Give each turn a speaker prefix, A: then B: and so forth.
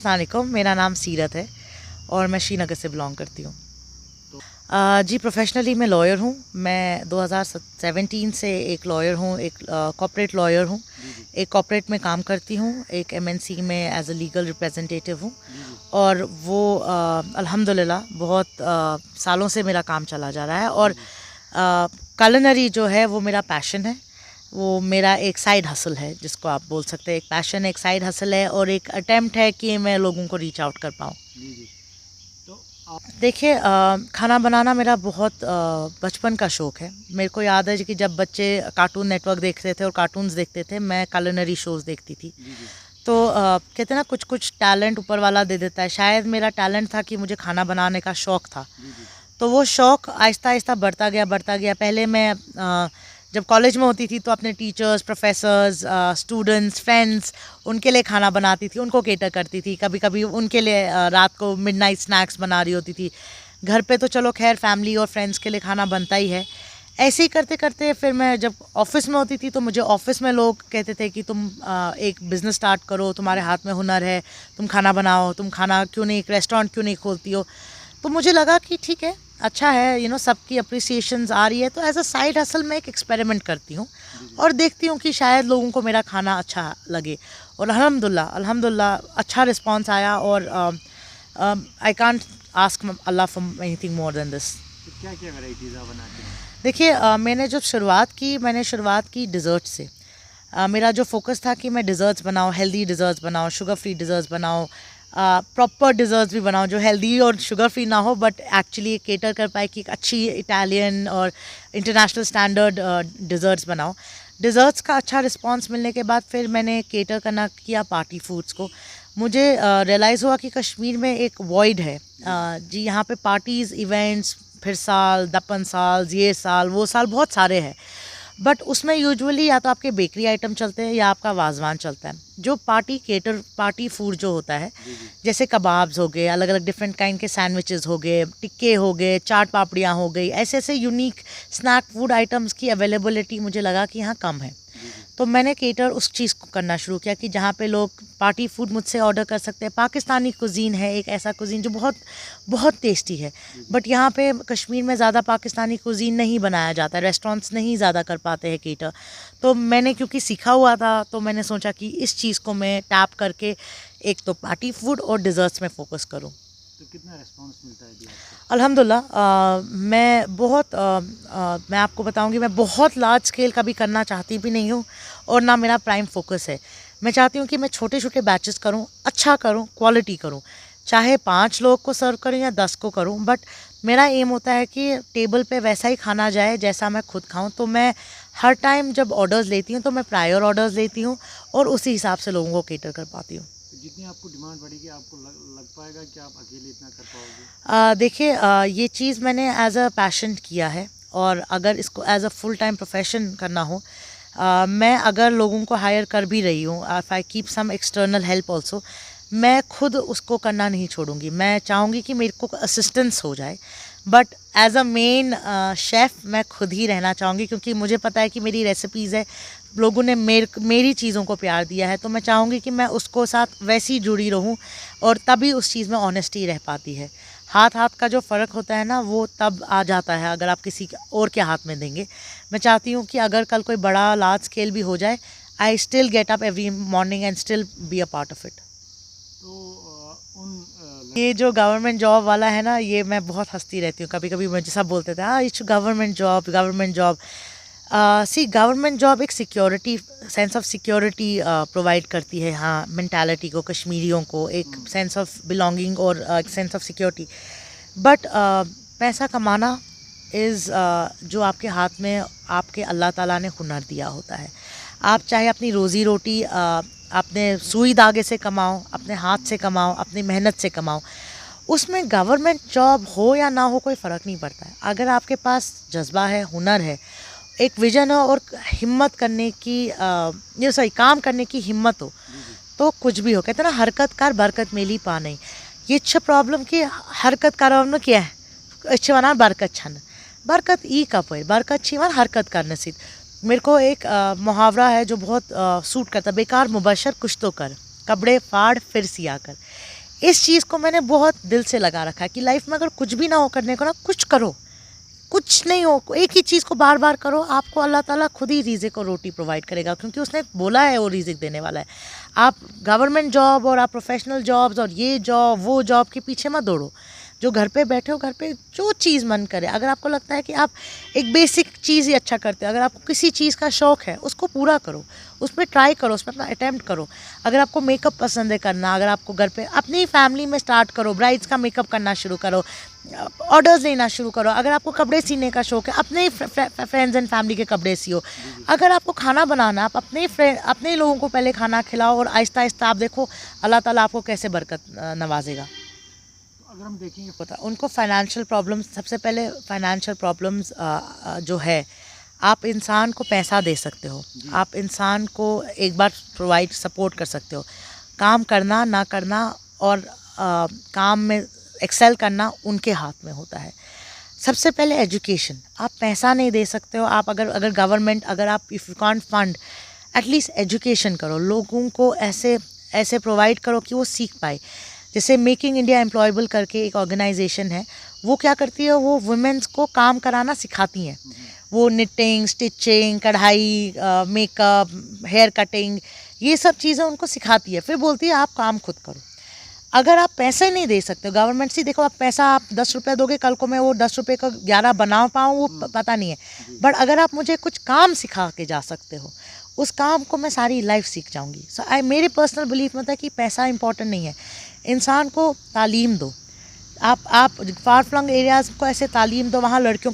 A: अस्सलामुअलैकुम, मेरा नाम सीरत है और मैं श्रीनगर से बिलोंग करती हूँ। जी, प्रोफेशनली मैं लॉयर हूँ। मैं 2017 से एक लॉयर हूँ, एक कॉर्पोरेट लॉयर हूँ। एक कॉर्पोरेट में काम करती हूँ, एक एमएनसी में एज अ लीगल रिप्रेजेंटेटिव हूँ। और वो अल्हम्दुलिल्लाह बहुत सालों से मेरा काम चला जा रहा है। और कुलिनरी जो है वो मेरा पैशन है, वो मेरा एक साइड हसल है, जिसको आप बोल सकते हैं। एक पैशन, एक साइड हसल है और एक अटेम्प्ट है कि मैं लोगों को रीच आउट कर पाऊँ। तो देखिए, खाना बनाना मेरा बहुत बचपन का शौक़ है। मेरे को याद है कि जब बच्चे कार्टून नेटवर्क देखते थे और कार्टून्स देखते थे, मैं कुलिनरी शोज़ देखती थी। तो कहते हैं ना, कुछ कुछ टैलेंट ऊपर वाला दे देता है। शायद मेरा टैलेंट था कि मुझे खाना बनाने का शौक़ था। तो वो शौक़ आहिस्ता आहिस्ता बढ़ता गया। पहले मैं जब कॉलेज में होती थी तो अपने टीचर्स, प्रोफेसर्स, स्टूडेंट्स, फ्रेंड्स, उनके लिए खाना बनाती थी, उनको केटर करती थी। कभी कभी उनके लिए रात को मिडनाइट स्नैक्स बना रही होती थी। घर पे तो चलो खैर फैमिली और फ्रेंड्स के लिए खाना बनता ही है। ऐसे ही करते करते फिर मैं जब ऑफ़िस में होती थी तो मुझे ऑफ़िस में लोग कहते थे कि तुम एक बिज़नेस स्टार्ट करो, तुम्हारे हाथ में हुनर है, तुम खाना बनाओ, तुम खाना क्यों नहीं, एक रेस्टोरेंट क्यों नहीं खोलती हो। तो मुझे लगा कि ठीक है, अच्छा है, सबकी अप्रिसिएशंस आ रही है, तो एज अ साइड हसल में एक एक्सपेरिमेंट करती हूँ और देखती हूँ कि शायद लोगों को मेरा खाना अच्छा लगे। और अल्हम्दुलिल्लाह अच्छा रिस्पांस आया। और I can't ask Allah for anything more than this.
B: तो क्या क्या वैरायटीज़ आप बनाते हैं?
A: देखिए, मैंने जब शुरुआत की डिज़र्ट से। मेरा जो फोकस था कि मैं डिज़र्ट्स बनाऊँ, हेल्दी डिज़र्ट्स बनाऊँ, शुगर फ्री डिज़र्ट्स बनाऊँ, प्रॉपर डिज़र्ट्स भी बनाऊँ जो हेल्दी और शुगर फ्री ना हो, बट एक्चुअली केटर कर पाए कि एक अच्छी इटालियन और इंटरनेशनल स्टैंडर्ड डिज़र्ट्स बनाऊँ। डिज़र्ट्स का अच्छा रिस्पांस मिलने के बाद फिर मैंने केटर करना किया पार्टी फूड्स को। मुझे रियलाइज़ हुआ कि कश्मीर में एक वॉइड है। जी, यहाँ पे पार्टीज़, इवेंट्स, फिर साल, दपन साल, ये साल, वो साल, बहुत सारे हैं। बट उसमें यूजुअली या तो आपके बेकरी आइटम चलते हैं या आपका वाजवान चलता है। जो पार्टी फूड जो होता है, जैसे कबाब्स हो गए, अलग अलग डिफरेंट काइंड के सैंडविचेस हो गए, टिक्के हो गए, चाट पापड़ियाँ हो गई, ऐसे ऐसे यूनिक स्नैक फूड आइटम्स की अवेलेबिलिटी मुझे लगा कि यहाँ कम है। तो मैंने केटर उस चीज़ को करना शुरू किया कि जहाँ पे लोग पार्टी फूड मुझसे ऑर्डर कर सकते हैं। पाकिस्तानी कुज़ीन है एक ऐसा कुज़ीन जो बहुत बहुत टेस्टी है, बट यहाँ पे कश्मीर में ज़्यादा पाकिस्तानी कुज़ीन नहीं बनाया जाता, रेस्टोरेंट्स नहीं ज़्यादा कर पाते हैं केटर। तो मैंने क्योंकि सीखा हुआ था तो मैंने सोचा कि इस चीज़ को मैं टैप करके एक तो पार्टी फूड और डिज़र्ट्स में फ़ोकस करूँ।
B: तो कितना रिस्पांस मिलता है जी आपको?
A: अल्हम्दुलिल्लाह, मैं आपको बताऊंगी, मैं बहुत लार्ज स्केल कभी करना चाहती भी नहीं हूँ और ना मेरा प्राइम फोकस है। मैं चाहती हूँ कि मैं छोटे छोटे बैचेस करूँ, अच्छा करूँ, क्वालिटी करूँ, चाहे 5 लोग को सर्व करूँ या 10 को करूँ, बट मेरा एम होता है कि टेबल पे वैसा ही खाना जाए जैसा मैं खुद खाऊँ। तो मैं हर टाइम जब ऑर्डर्स लेती हूँ तो मैं प्रायर ऑर्डर्स लेती हूँ और उसी हिसाब से लोगों को केटर कर पाती हूँ।
B: तो जितनी आपको डिमांड बढ़ेगी आपको लग पाएगा कि आप अकेले इतना कर पाओगे?
A: देखिए, ये चीज़ मैंने एज अ पैशन किया है और अगर इसको as a full time profession करना हो, मैं अगर लोगों को हायर कर भी रही हूँ, if I keep some external help also, मैं खुद उसको करना नहीं छोड़ूंगी। मैं चाहूँगी कि मेरे को असिस्टेंस हो जाए, but as a main chef मैं खुद ही रहना चाहूँगी, क्योंकि मुझे पता है कि मेरी रेसिपीज़ है, लोगों ने मेरी चीज़ों को प्यार दिया है, तो मैं चाहूँगी कि मैं उसको साथ वैसी जुड़ी रहूँ और तभी उस चीज़ में ऑनेस्टी रह पाती है। हाथ का जो फ़र्क होता है ना, वो तब आ जाता है अगर आप किसी और के हाथ में देंगे। मैं चाहती हूँ कि अगर कल कोई बड़ा लार्ज स्केल भी हो जाए, I still get up every morning and still be a part of it.
B: तो
A: ये जो गवर्नमेंट जॉब वाला है ना, ये मैं बहुत हंसती रहती हूँ। कभी कभी मुझे सब बोलते थे, it's government job. See, government job एक security, sense of security provide करती है। हाँ, मेंटालिटी को, कश्मीरियों को एक सेंस ऑफ बिलोंगिंग और एक सेंस ऑफ सिक्योरिटी। बट पैसा कमाना इज़ जो आपके हाथ में आपके अल्लाह ताला ने हुनर दिया होता है। आप चाहे अपनी रोज़ी रोटी अपने सुई धागे से कमाओ, अपने हाथ से कमाओ, अपनी मेहनत से कमाओ, उसमें गवर्नमेंट जॉब हो या ना हो कोई फ़र्क नहीं पड़ता है। अगर आपके पास जज्बा है, हुनर है, एक विजन है और हिम्मत करने की काम करने की हिम्मत हो, तो कुछ भी हो। कहते हैं ना, हरकत कर बरकत मेली पा नहीं। ये अच्छा प्रॉब्लम कि हरकत कर क्या है अच्छे वना बरकत छन, बरकत ई कप है, बरकत छी वन हरकत करने से। मेरे को एक मुहावरा है जो बहुत सूट करता है, बेकार मुबशर कुछ तो कर, कपड़े फाड़ फिर सिया कर। इस चीज़ को मैंने बहुत दिल से लगा रखा है कि लाइफ में अगर कुछ भी ना हो करने को ना, कुछ करो, कुछ नहीं हो, एक ही चीज़ को बार बार करो, आपको अल्लाह ताला खुद ही रिज़िक और रोटी प्रोवाइड करेगा, क्योंकि उसने बोला है वो रिज़िक देने वाला है। आप गवर्नमेंट जॉब और आप प्रोफेशनल जॉब्स और ये जॉब वो जॉब के पीछे मत दौड़ो। जो घर पे बैठे हो, घर पे जो चीज़ मन करे, अगर आपको लगता है कि आप एक बेसिक चीज़ ही अच्छा करते हो, अगर आपको किसी चीज़ का शौक़ है उसको पूरा करो, उस पर ट्राई करो, उस पर अपना अटैम्प्ट करो। अगर आपको मेकअप पसंद है करना, अगर आपको घर पे अपनी फैमिली में स्टार्ट करो, ब्राइड्स का मेकअप करना शुरू करो, ऑर्डर्स लेना शुरू करो। अगर आपको कपड़े सीने का शौक़ है, अपने फ्रेंड्स एंड फैमिली के कपड़े सियो। अगर आपको खाना बनाना, आप अपने लोगों को पहले खाना खिलाओ और आहिस्ता आहिस्ता आप देखो अल्लाह ताला आपको कैसे बरकत नवाजेगा।
B: अगर हम देखेंगे
A: पता उनको फाइनेंशियल प्रॉब्लम्स, सबसे पहले फाइनेंशियल प्रॉब्लम्स जो है, आप इंसान को पैसा दे सकते हो, आप इंसान को एक बार प्रोवाइड सपोर्ट कर सकते हो। काम करना ना करना और काम में एक्सेल करना उनके हाथ में होता है। सबसे पहले एजुकेशन, आप पैसा नहीं दे सकते हो, आप अगर गवर्नमेंट, अगर आप if you can't fund, at least education करो, लोगों को ऐसे प्रोवाइड करो कि वो सीख पाए। जैसे मेकिंग इंडिया एम्प्लॉयबल करके एक ऑर्गेनाइजेशन है, वो क्या करती है, वो वुमेन्स को काम कराना सिखाती हैं। वो निटिंग, स्टिचिंग, कढ़ाई, मेकअप, हेयर कटिंग, ये सब चीज़ें उनको सिखाती है, फिर बोलती है आप काम खुद करो। अगर आप पैसे नहीं दे सकते हो, गवर्नमेंट से देखो, आप पैसा आप 10 रुपये दोगे, कल को मैं वो 10 रुपये का 11 बना पाऊँ वो पता नहीं है, बट अगर आप मुझे कुछ काम सिखा के जा सकते हो, उस काम को मैं सारी लाइफ सीख जाऊँगी। सो मेरे पर्सनल बिलीफ में था कि पैसा इंपॉर्टेंट नहीं है, इंसान को तालीम दो। आप फार फ्लंग एरियाज़ को ऐसे तालीम दो, वहाँ लड़कियों